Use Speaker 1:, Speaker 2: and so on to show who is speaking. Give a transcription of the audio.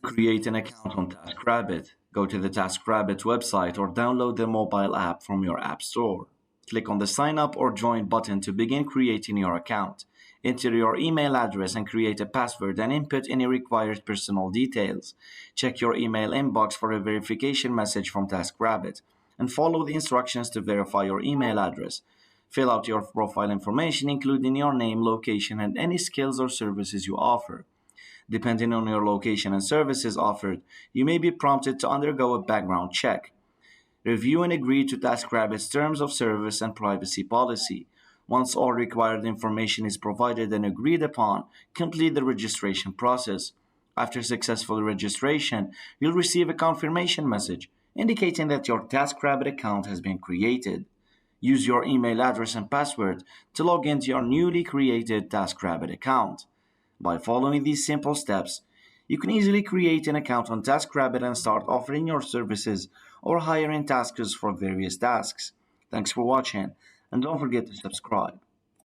Speaker 1: Create an account on TaskRabbit. Go to the TaskRabbit website or download the mobile app from your app store. Click on the Sign Up or Join button to begin creating your account. Enter your email address and create a password and input any required personal details. Check your email inbox for a verification message from TaskRabbit and follow the instructions to verify your email address. Fill out your profile information, including your name, location, and any skills or services you offer. Depending on your location and services offered, you may be prompted to undergo a background check. Review and agree to TaskRabbit's terms of service and privacy policy. Once all required information is provided and agreed upon, complete the registration process. After successful registration, you'll receive a confirmation message indicating that your TaskRabbit account has been created. Use your email address and password to log into your newly created TaskRabbit account. By following these simple steps, you can easily create an account on TaskRabbit and start offering your services or hiring taskers for various tasks. Thanks for watching, and don't forget to subscribe.